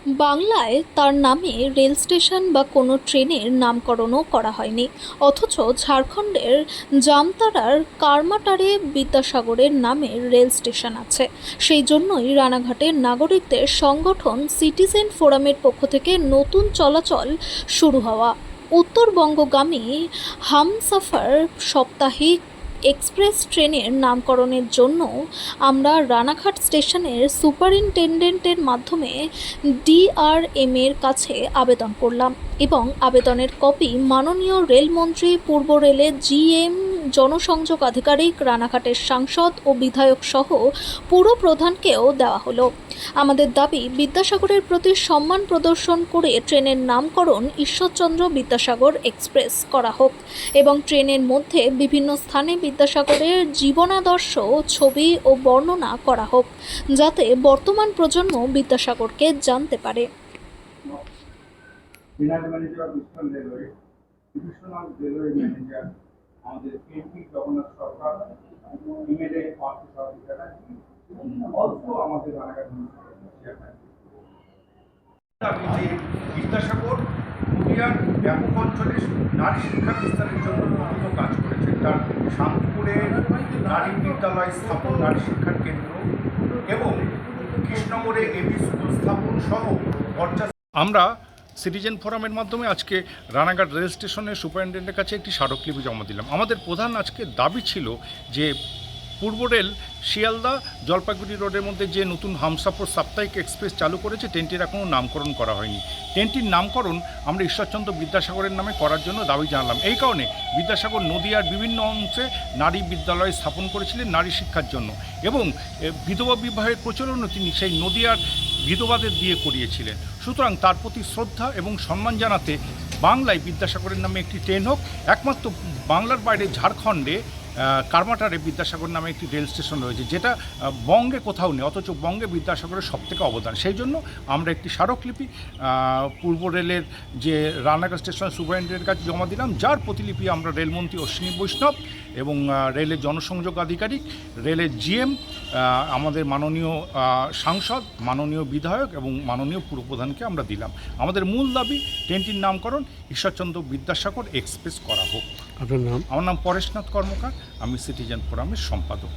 বাংলায় তার নামে রেল স্টেশন বা কোনো ট্রেনের নামকরণও করা হয়নি, অথচ ঝাড়খণ্ডের জামতারার কারমাটারে বিদ্যাসাগরের নামে রেল স্টেশন আছে। সেই জন্যই রানাঘাটের নাগরিকদের সংগঠন সিটিজেন ফোরামের পক্ষ থেকে নতুন চলাচল শুরু হওয়া উত্তরবঙ্গগামী হামসফর সাপ্তাহিক এক্সপ্রেস ট্রেনের নামকরণের জন্য আমরা রানাঘাট স্টেশনের সুপারিনটেনডেন্টের মাধ্যমে ডিআরএমের কাছে আবেদন করলাম এবং আবেদনের কপি মাননীয় রেলমন্ত্রী, পূর্ব রেলের জিএম, জনসংযোগ আধিকারিক, রানাঘাটের সাংসদ ও বিধায়ক সহ পুর প্রধানকেও দেওয়া হলো। আমাদের দাবি, বিদ্যাসাগরের প্রতি সম্মান প্রদর্শন করে ট্রেনের নামকরণ ঈশ্বরচন্দ্র বিদ্যাসাগর এক্সপ্রেস করা হোক এবং ট্রেনের মধ্যে বিভিন্ন স্থানে বিদ্যাসাগরের জীবনাদর্শ, ছবি ও বর্ণনা করা হোক, যাতে বর্তমান প্রজন্ম বিদ্যাসাগরকে জানতে পারে। বিদ্যাসাগর পুরুলিয়ার ব্যাপক অঞ্চলে নারী শিক্ষা বিস্তারের জন্য প্রভূত কাজ করেছে। তার শান্তিপুরে নারী বিদ্যালয় স্থাপন, নারী শিক্ষার কেন্দ্র এবং কৃষ্ণনগরে এবি স্কুল স্থাপন সহ আমরা সিটিজেন ফোরামের মাধ্যমে আজকে রানাঘাট রেল স্টেশনের সুপারিনটেন্ডেন্টের কাছে একটি স্মারকলিপি জমা দিলাম। আমাদের প্রধান আজকে দাবি ছিল যে পূর্ব রেল শিয়ালদা জলপাইগুড়ি রোডের মধ্যে যে নতুন হামসফর সাপ্তাহিক এক্সপ্রেস চালু করেছে, ট্রেনটির এখনও নামকরণ করা হয়নি। ট্রেনটির নামকরণ আমরা ঈশ্বরচন্দ্র বিদ্যাসাগরের নামে করার জন্য দাবি জানালাম। এই কারণে বিদ্যাসাগর নদিয়ার বিভিন্ন অংশে নারী বিদ্যালয় স্থাপন করেছিলেন নারী শিক্ষার জন্য এবং বিধবা বিবাহের প্রচলনও তিনি সেই নদিয়ার বিধবাদের দিয়ে করিয়েছিলেন। সুতরাং তার প্রতি শ্রদ্ধা এবং সম্মান জানাতে বাংলায় বিদ্যাসাগরের নামে একটি ট্রেন হোক। একমাত্র বাংলার বাইরে ঝাড়খণ্ডে কারমাটারে বিদ্যাসাগর নামে একটি রেল স্টেশন রয়েছে, যেটা বঙ্গে কোথাও নেই, অথচ বঙ্গে বিদ্যাসাগরের সবথেকে অবদান। সেই জন্য আমরা একটি স্মারকলিপি পূর্ব রেলের যে রানাঘাট স্টেশন সুপারিনটেন্ডেন্টের কাছে জমা দিলাম, যার প্রতিলিপি আমরা রেলমন্ত্রী অশ্বিনী বৈষ্ণব এবং রেলের জনসংযোগ আধিকারিক, রেলের জিএম, আমাদের মাননীয় সাংসদ, মাননীয় বিধায়ক এবং মাননীয় পুরপ্রধানকে আমরা দিলাম। আমাদের মূল দাবি, ট্রেনটির নামকরণ ঈশ্বরচন্দ্র বিদ্যাসাগর এক্সপ্রেস করা হোক। আপনার নাম? আমার নাম পরেশনাথ কর্মকার, আমি সিটিজেন ফোরামের সম্পাদক।